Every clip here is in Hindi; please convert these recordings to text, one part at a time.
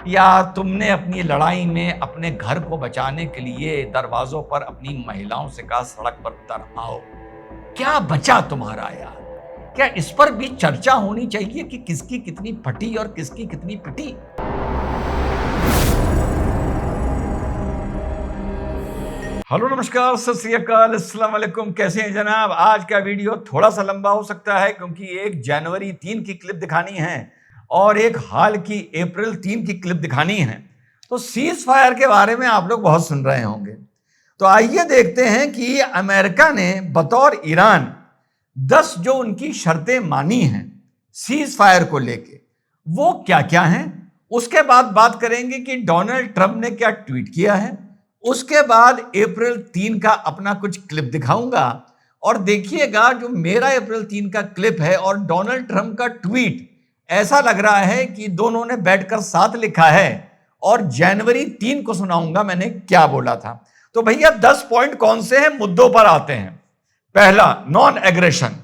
या तुमने अपनी लड़ाई में अपने घर को बचाने के लिए दरवाजों पर अपनी महिलाओं से कहा सड़क पर उतर आओ? क्या बचा तुम्हारा यार? क्या इस पर भी चर्चा होनी चाहिए कि किसकी कितनी फटी और किसकी कितनी पिटी? हेलो, नमस्कार, सत श्री अकाल, अस्सलाम वालेकुम। कैसे हैं जनाब? आज का वीडियो थोड़ा सा लंबा हो सकता है क्योंकि एक जनवरी 3 की क्लिप दिखानी है और एक हाल की अप्रैल 3 की क्लिप दिखानी है। तो सीज फायर के बारे में आप लोग बहुत सुन रहे होंगे। तो आइए देखते हैं कि अमेरिका ने बतौर ईरान 10 जो उनकी शर्तें मानी हैं सीज फायर को लेके, वो क्या क्या हैं। उसके बाद बात करेंगे कि डोनाल्ड ट्रंप ने क्या ट्वीट किया है। उसके बाद अप्रैल 3 का अपना कुछ क्लिप दिखाऊंगा और देखिएगा जो मेरा अप्रैल 3 का क्लिप है और डोनाल्ड ट्रंप का ट्वीट, ऐसा लग रहा है कि दोनों ने बैठकर साथ लिखा है और जनवरी 3 को सुनाऊंगा मैंने क्या बोला था। तो भैया 10 पॉइंट कौन से हैं, मुद्दों पर आते हैं। पहला, नॉन एग्रेशन,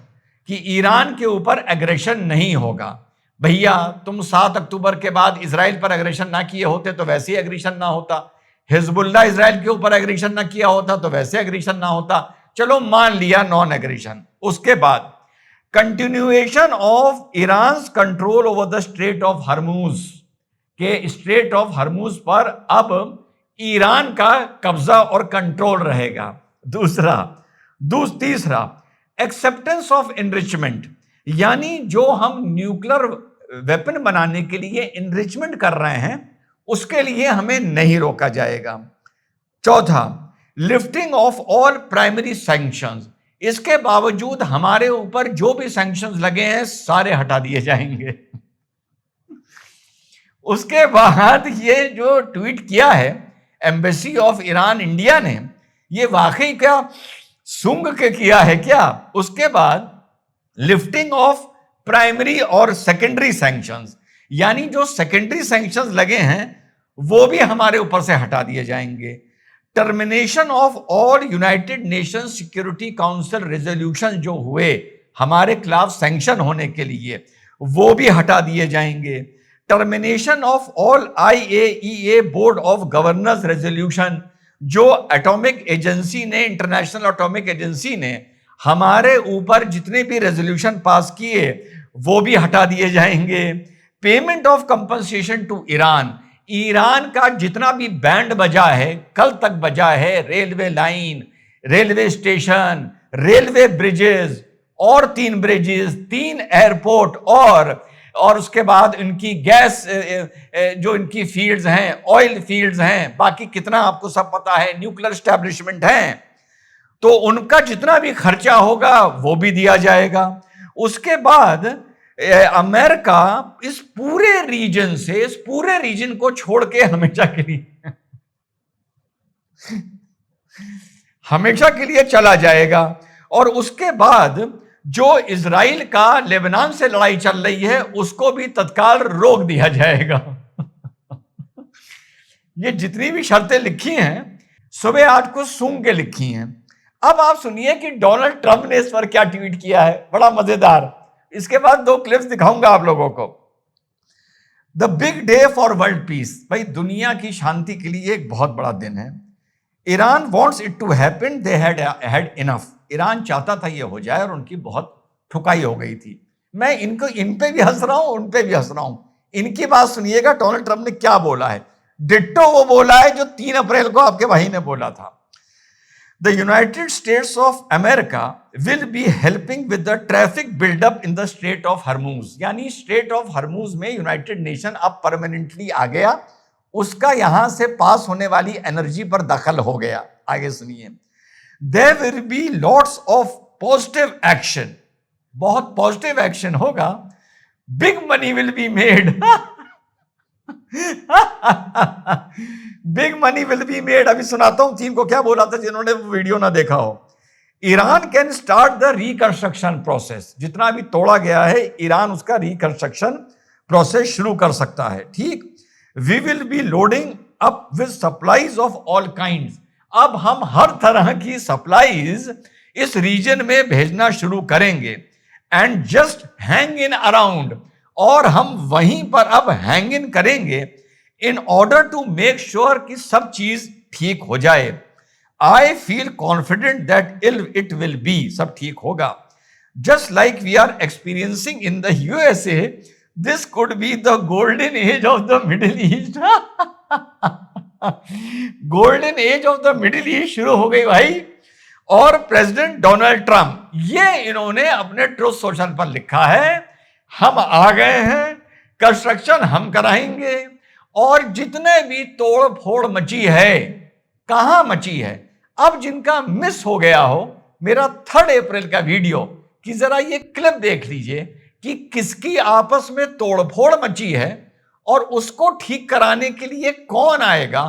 कि ईरान के ऊपर एग्रेशन नहीं होगा। भैया तुम 7 अक्टूबर के बाद इजराइल पर एग्रेशन ना किए होते तो वैसे ही एग्रेशन ना होता, हिजबुल्लाह इजराइल के ऊपर एग्रेशन ना किया होता तो वैसे एग्रेशन ना होता। चलो मान लिया नॉन एग्रेशन। उसके बाद continuation of Iran control over the strait of Hormuz, के स्ट्रेट ऑफ हरमुज पर अब ईरान का कब्जा और कंट्रोल रहेगा। तीसरा, एक्सेप्टेंस ऑफ एनरिचमेंट, यानी जो हम न्यूक्लियर वेपन बनाने के लिए एनरिचमेंट कर रहे हैं उसके लिए हमें नहीं रोका जाएगा। चौथा, lifting of all primary sanctions, इसके बावजूद हमारे ऊपर जो भी सैंक्शंस लगे हैं सारे हटा दिए जाएंगे। उसके बाद ये जो ट्वीट किया है एम्बेसी ऑफ ईरान इंडिया ने, ये वाकई क्या सूंघ के किया है क्या? उसके बाद लिफ्टिंग ऑफ प्राइमरी और सेकेंडरी सैंक्शंस, यानी जो सेकेंडरी सैंक्शंस लगे हैं वो भी हमारे ऊपर से हटा दिए जाएंगे। Termination of all United Nations security council resolution जो हुए हमारे खिलाफ सैंक्शन होने के लिए, वो भी हटा दिए जाएंगे। Termination of all IAEA board of governors resolution, जो एटॉमिक एजेंसी ने, इंटरनेशनल एटॉमिक एजेंसी ने हमारे ऊपर जितने भी रेजोल्यूशन पास किए वो भी हटा दिए जाएंगे। Payment of compensation to Iran, Iran का जितना भी बैंड बजा है, कल तक बजा है, railway line, railway station, railway bridges और 3 ब्रिजेस, 3 एयरपोर्ट और उसके बाद इनकी गैस जो इनकी फील्ड्स हैं, ऑयल फील्ड्स हैं, बाकी कितना आपको सब पता है, न्यूक्लियर एस्टैब्लिशमेंट हैं, तो उनका जितना भी खर्चा होगा वो भी दिया जाएगा। उसके बाद अमेरिका इस पूरे रीजन से, इस पूरे रीजन को छोड़ के हमेशा के लिए चला जाएगा। और उसके बाद जो इजराइल का लेबनान से लड़ाई चल रही है उसको भी तत्काल रोक दिया जाएगा। ये जितनी भी शर्तें लिखी हैं सुबह आज को सूंघ के लिखी हैं। अब आप सुनिए कि डोनाल्ड ट्रंप ने इस पर क्या ट्वीट किया है, बड़ा मजेदार। इसके बाद 2 क्लिप्स दिखाऊंगा आप लोगों को। The big day for world peace, भाई दुनिया की शांति के लिए एक बहुत बड़ा दिन है। Iran wants it to happen, they had enough, Iran चाहता था ये हो जाए और उनकी बहुत ठुकाई हो गई थी। मैं इन पे भी हंस रहा हूं, उन पे भी हंस रहा हूं। इनकी बात सुनिएगा, डोनाल्ड ट्रंप ने क्या बोला है। डिट्टो वो बोला है जो 3 अप्रैल को आपके भाई ने बोला था। The United States of America will be helping with the traffic buildup in the Strait of Hormuz, यानी स्ट्रेट ऑफ हरमूज में यूनाइटेड नेशन अब परमानेंटली आ गया, उसका यहां से पास होने वाली एनर्जी पर दखल हो गया। आगे सुनिए। There will be lots of positive action, बहुत पॉजिटिव एक्शन होगा। Big money will be made. Big money will be made. अभी सुनाता हूं टीम को क्या बोला था जिन्होंने वो वीडियो ना देखा हो। Iran can start the reconstruction process, जितना भी तोड़ा गया है ईरान उसका रिकंस्ट्रक्शन प्रोसेस शुरू कर सकता है। ठीक। We will be loading up with supplies of all kinds, अब हम हर तरह की सप्लाईज इस रीजन में भेजना शुरू करेंगे। And just hang in around, और हम वहीं पर अब हैंग इन करेंगे in order to make sure कि सब चीज ठीक हो जाए। I feel confident that it will be, सब ठीक होगा। Just like we are experiencing in the USA, this could be the golden age of the Middle East. Golden age of the Middle East शुरू हो गई भाई। और प्रेसिडेंट डोनाल्ड ट्रंप, ये इन्होंने अपने ट्रूथ सोशल पर लिखा है, हम आ गए हैं, कंस्ट्रक्शन हम कराएंगे। और जितने भी तोड़ फोड़ मची है, कहां मची है? अब जिनका मिस हो गया हो मेरा 3 अप्रैल का वीडियो, कि जरा ये क्लिप देख लीजिए कि किसकी आपस में तोड़फोड़ मची है और उसको ठीक कराने के लिए कौन आएगा।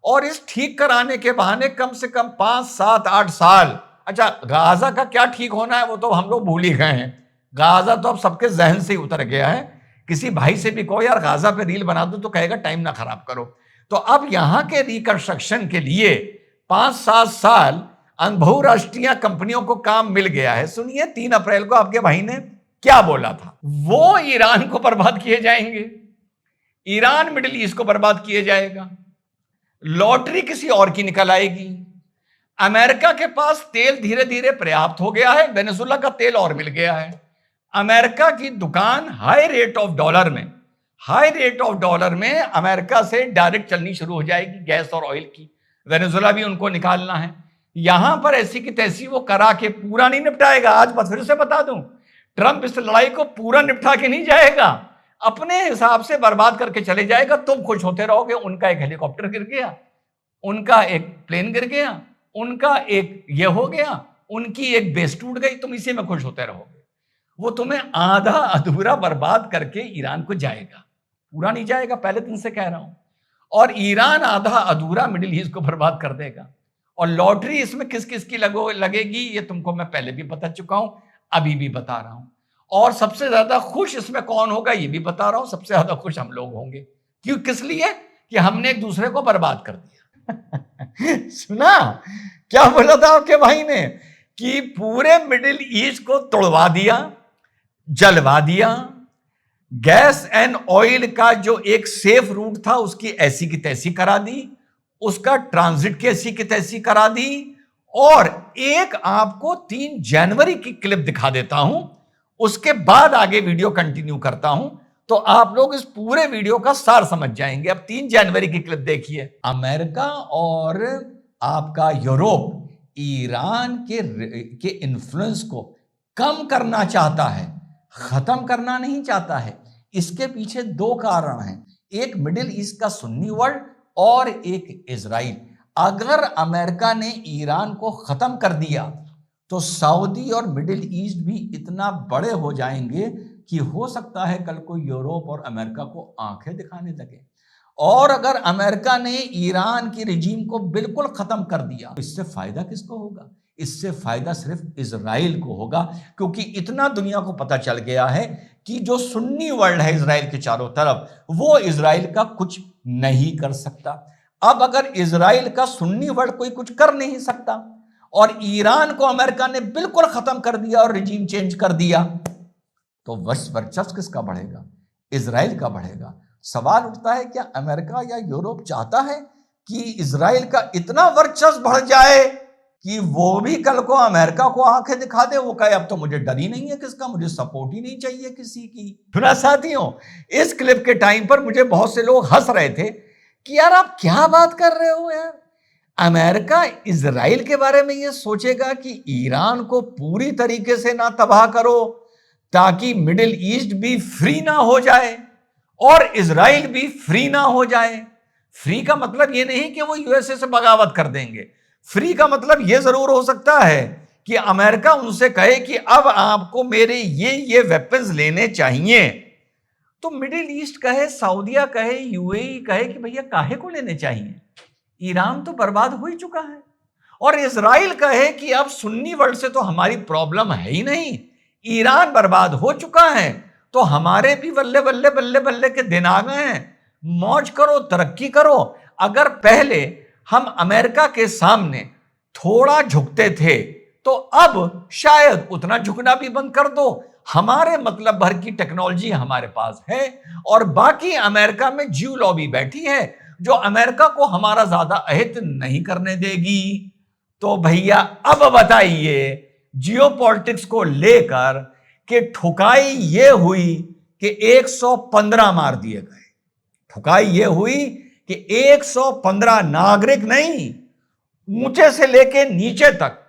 और इस ठीक कराने के बहाने कम से कम 5, 7, 8 साल। अच्छा, गाजा का क्या ठीक होना है वो तो हम लोग भूल ही गए हैं। गाजा तो अब सबके जहन से ही उतर गया है। किसी भाई से भी कहो यार गाजा पे रील बना दो तो कहेगा टाइम ना खराब करो। तो अब यहां के रिकंस्ट्रक्शन के लिए 5-7 साल बहुराष्ट्रीय कंपनियों को काम मिल गया है। सुनिए 3 अप्रैल को आपके भाई ने क्या बोला था। वो ईरान को बर्बाद किए जाएंगे, ईरान मिडिल ईस्ट को बर्बाद किए जाएगा, लॉटरी किसी और की निकल आएगी। अमेरिका के पास तेल धीरे धीरे पर्याप्त हो गया है, वेनेजुएला का तेल और मिल गया है। अमेरिका की दुकान हाई रेट ऑफ डॉलर में अमेरिका से डायरेक्ट चलनी शुरू हो जाएगी, गैस और ऑयल की। वेनेजुएला भी उनको निकालना है। यहां पर ऐसी की तैसी वो करा के पूरा नहीं निपटाएगा। आज बस फिर से बता दूं, ट्रंप इस लड़ाई को पूरा निपटा के नहीं जाएगा, अपने हिसाब से बर्बाद करके चले जाएगा। तुम खुश होते रहोगे, उनका एक हेलीकॉप्टर गिर गया, उनका एक प्लेन गिर गया, उनका एक ये हो गया, उनकी एक बेस टूट गई, तुम इसी में खुश होते रहोगे। वो तुम्हें आधा अधूरा बर्बाद करके ईरान को जाएगा, पूरा नहीं जाएगा, पहले दिन से कह रहा हूं। और ईरान आधा अधूरा मिडिल ईस्ट को बर्बाद कर देगा। और लॉटरी इसमें किस किस की लगेगी ये तुमको मैं पहले भी बता चुका हूं, अभी भी बता रहा हूं। और सबसे ज्यादा खुश इसमें कौन होगा ये भी बता रहा हूं, सबसे ज्यादा खुश हम लोग होंगे। क्यों? किस लिए? कि हमने एक दूसरे को बर्बाद कर दिया। सुना क्या बोला था आपके भाई ने? कि पूरे मिडिल ईस्ट को तोड़वा दिया, जलवा दिया। गैस एंड ऑयल का जो एक सेफ रूट था उसकी ऐसी की तैसी करा दी, उसका ट्रांजिट की ऐसी की तैसी करा दी। और एक आपको 3 जनवरी की क्लिप दिखा देता हूं, उसके बाद आगे वीडियो कंटिन्यू करता हूं, तो आप लोग इस पूरे वीडियो का सार समझ जाएंगे। अब 3 जनवरी की क्लिप देखिए। अमेरिका और आपका यूरोप ईरान के इन्फ्लुएंस को कम करना चाहता है, खत्म करना नहीं चाहता है। इसके पीछे 2 कारण हैं, एक मिडिल ईस्ट का सुन्नी वर्ल्ड और एक इजराइल। अगर अमेरिका ने ईरान को खत्म कर दिया तो सऊदी और मिडिल ईस्ट भी इतना बड़े हो जाएंगे कि हो सकता है कल को यूरोप और अमेरिका को आंखें दिखाने लगे। और अगर अमेरिका ने ईरान की रिजीम को बिल्कुल खत्म कर दिया, इससे फायदा किसको होगा? इससे फायदा सिर्फ इजराइल को होगा, क्योंकि इतना दुनिया को पता चल गया है कि जो सुन्नी वर्ल्ड है इजराइल के चारों तरफ, वो इजराइल का कुछ नहीं कर सकता। अब अगर इजराइल का सुन्नी वर्ल्ड कोई कुछ कर नहीं सकता और ईरान को अमेरिका ने बिल्कुल खत्म कर दिया और रिजीम चेंज कर दिया, तो वर्चस्व किसका बढ़ेगा? इजराइल का बढ़ेगा। सवाल उठता है, क्या अमेरिका या यूरोप चाहता है कि इजराइल का इतना वर्चस्व बढ़ जाए कि वो भी कल को अमेरिका को आंखें दिखा दे, वो कहे अब तो मुझे डर ही नहीं है किसका, मुझे सपोर्ट ही नहीं चाहिए किसी की। सुना साथियों, इस क्लिप के टाइम पर मुझे बहुत से लोग हंस रहे थे कि यार आप क्या बात कर रहे हो यार, अमेरिका इजराइल के बारे में ये सोचेगा कि ईरान को पूरी तरीके से ना तबाह करो ताकि मिडिल ईस्ट भी फ्री ना हो जाए और इजराइल भी फ्री ना हो जाए। फ्री का मतलब ये नहीं कि वो यूएसए से बगावत कर देंगे। फ्री का मतलब यह जरूर हो सकता है कि अमेरिका उनसे कहे कि अब आपको मेरे ये वेपन्स लेने चाहिए, तो मिडिल ईस्ट कहे, सऊदिया कहे, यूएई कहे कि भैया काहे को लेने चाहिए, ईरान तो बर्बाद हो ही चुका है। और इजराइल कहे कि अब सुन्नी वर्ल्ड से तो हमारी प्रॉब्लम है ही नहीं, ईरान बर्बाद हो चुका है, तो हमारे भी बल्ले बल्ले बल्ले बल्ले के दिन आ गए हैं, मौज करो, तरक्की करो। अगर पहले हम अमेरिका के सामने थोड़ा झुकते थे तो अब शायद उतना झुकना भी बंद कर दो। हमारे मतलब भर की टेक्नोलॉजी हमारे पास है और बाकी अमेरिका में ज्यू लॉबी बैठी है जो अमेरिका को हमारा ज्यादा अहित नहीं करने देगी। तो भैया अब बताइए, जियोपॉलिटिक्स को लेकर के ठुकाई ये हुई कि 115 मार दिए गए। ठुकाई ये हुई कि 115 नागरिक नहीं, ऊंचे से लेके नीचे तक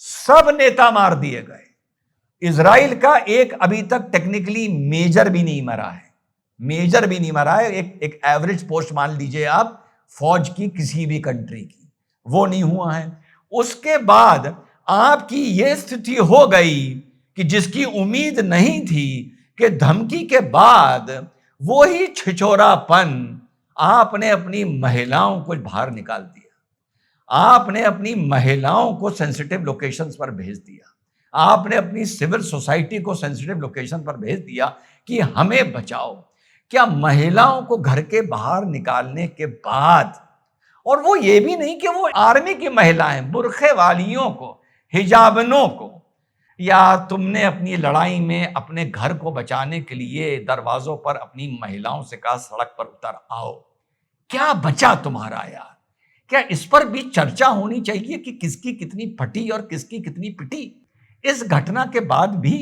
सब नेता मार दिए गए। इजराइल का एक अभी तक टेक्निकली मेजर भी नहीं मरा है, मेजर भी नहीं मरा है। एक एवरेज पोस्ट मान लीजिए आप फौज की किसी भी कंट्री की, वो नहीं हुआ है। उसके बाद आपकी ये स्थिति हो गई कि जिसकी उम्मीद नहीं थी कि धमकी के बाद वो ही छिछोरापन, आपने अपनी महिलाओं को बाहर निकाल दिया, आपने अपनी महिलाओं को सेंसिटिव लोकेशंस पर भेज दिया, आपने अपनी सिविल सोसाइटी को सेंसिटिव लोकेशन पर भेज दिया कि हमें बचाओ। क्या महिलाओं को घर के बाहर निकालने के बाद, और वो ये भी नहीं कि वो आर्मी की महिलाएं, बुरखे वालियों को, हिजाबनों को, या तुमने अपनी लड़ाई में अपने घर को बचाने के लिए दरवाजों पर अपनी महिलाओं से कहा सड़क पर उतर आओ। क्या बचा तुम्हारा यार? क्या इस पर भी चर्चा होनी चाहिए कि किसकी कितनी फटी और किसकी कितनी पिटी? इस घटना के बाद भी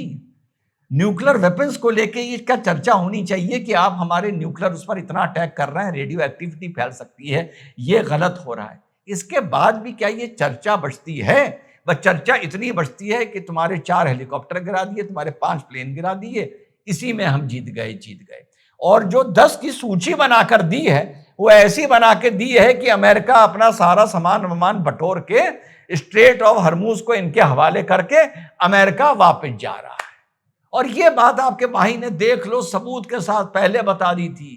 न्यूक्लियर वेपन्स को लेके ये क्या चर्चा होनी चाहिए कि आप हमारे न्यूक्लियर उस पर इतना अटैक कर रहे हैं, रेडियो एक्टिविटी फैल सकती है, ये गलत हो रहा है। इसके बाद भी क्या ये चर्चा बचती है? बस चर्चा इतनी बचती है कि तुम्हारे 4 हेलीकॉप्टर गिरा दिए, तुम्हारे 5 प्लेन गिरा दिए, इसी में हम जीत गए। और जो 10 की सूची बनाकर दी है वो ऐसी बना के दी है कि अमेरिका अपना सारा सामान बटोर के स्ट्रेट ऑफ हरमूज को इनके हवाले करके अमेरिका वापस जा रहा है। और यह बात आपके भाई ने देख लो सबूत के साथ पहले बता दी थी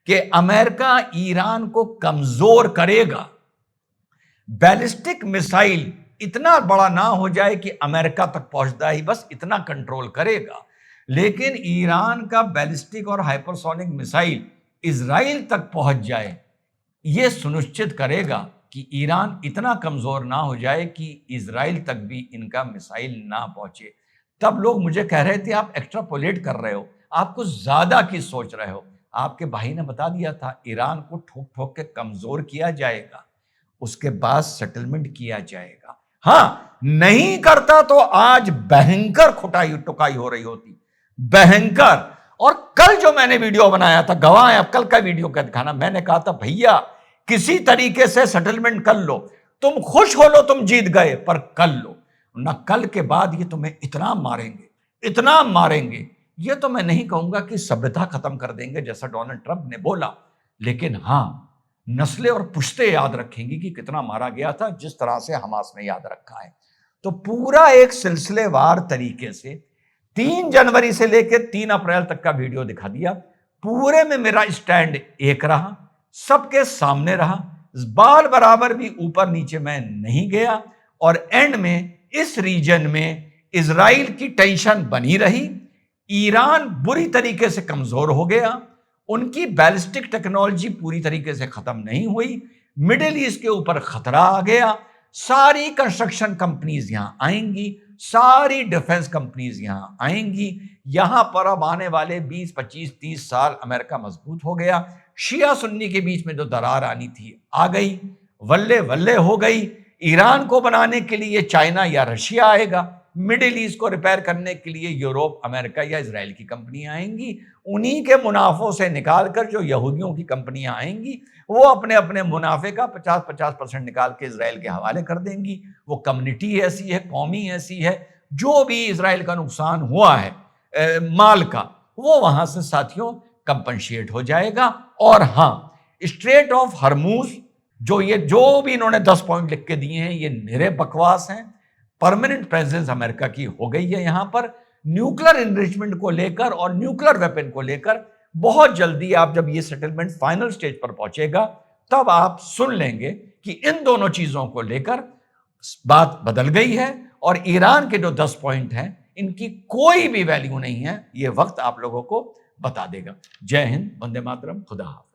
कि अमेरिका ईरान को कमजोर करेगा। बैलिस्टिक मिसाइल इतना बड़ा ना हो जाए कि अमेरिका तक पहुंचता ही, बस इतना कंट्रोल करेगा। लेकिन ईरान का बैलिस्टिक और हाइपरसोनिक मिसाइल इजराइल तक पहुंच जाए, यह सुनिश्चित करेगा कि ईरान इतना कमजोर ना हो जाए कि इजराइल तक भी इनका मिसाइल ना पहुंचे। तब लोग मुझे कह रहे थे आप एक्स्ट्रापोलेट कर रहे हो, आप कुछ ज्यादा की सोच रहे हो। आपके भाई ने बता दिया था ईरान को ठोक ठोक के कमजोर किया जाएगा, उसके बाद सेटलमेंट किया जाएगा। हाँ, नहीं करता तो आज भयंकर खुटाई टुकाई हो रही होती, भयंकर। और कल जो मैंने वीडियो बनाया था, गवाह है अब कल का वीडियो का दिखाना, मैंने कहा था भैया किसी तरीके से सेटलमेंट कर लो, तुम खुश हो लो तुम जीत गए, पर कर लो ना। कल के बाद ये तुम्हें इतना मारेंगे, इतना मारेंगे, ये तो मैं नहीं कहूंगा कि सभ्यता खत्म कर देंगे जैसा डोनाल्ड ट्रंप ने बोला, लेकिन हां नस्लें और पुश्तें याद रखेंगी कि कितना मारा गया था, जिस तरह से हमास ने याद रखा है। तो पूरा एक सिलसिलेवार तरीके से 3 जनवरी से लेकर 3 अप्रैल तक का वीडियो दिखा दिया। पूरे में मेरा स्टैंड एक रहा, सबके सामने रहा, बाल बराबर भी ऊपर नीचे मैं नहीं गया। और एंड में इस रीजन में इजराइल की टेंशन बनी रही, ईरान बुरी तरीके से कमजोर हो गया, उनकी बैलिस्टिक टेक्नोलॉजी पूरी तरीके से खत्म नहीं हुई, मिडिल ईस्ट के ऊपर खतरा आ गया, सारी कंस्ट्रक्शन कंपनीज यहां आएंगी, सारी डिफेंस कंपनीज यहां आएंगी। यहां पर अब आने वाले 20, 25, 30 साल अमेरिका मजबूत हो गया। शिया सुन्नी के बीच में जो दरार आनी थी आ गई, वल्ले वल्ले हो गई। ईरान को बनाने के लिए चाइना या रशिया आएगा, मिडिल ईस्ट को रिपेयर करने के लिए यूरोप, अमेरिका या इजराइल की कंपनियां आएंगी। उन्हीं के मुनाफों से निकालकर जो यहूदियों की कंपनियां आएंगी वो अपने अपने मुनाफे का 50-50% निकाल के इजराइल के हवाले कर देंगी। वो कम्युनिटी ऐसी है, कौमी ऐसी है, जो भी इजराइल का नुकसान हुआ है माल का, वो वहां से साथियों कंपनशिएट हो जाएगा। और हां, स्ट्रेट ऑफ हरमूज जो भी इन्होंने 10 पॉइंट लिख के दिए हैं, ये निरे बकवास हैं। परमानेंट प्रेजेंस अमेरिका की हो गई है यहां पर। न्यूक्लियर इनरिचमेंट को लेकर और न्यूक्लियर वेपन को लेकर बहुत जल्दी आप जब ये सेटलमेंट फाइनल स्टेज पर पहुंचेगा तब आप सुन लेंगे कि इन दोनों चीजों को लेकर बात बदल गई है और ईरान के जो 10 पॉइंट हैं इनकी कोई भी वैल्यू नहीं है। ये वक्त आप लोगों को बता देगा। जय हिंद, वंदे मातरम, खुदा हाफिज।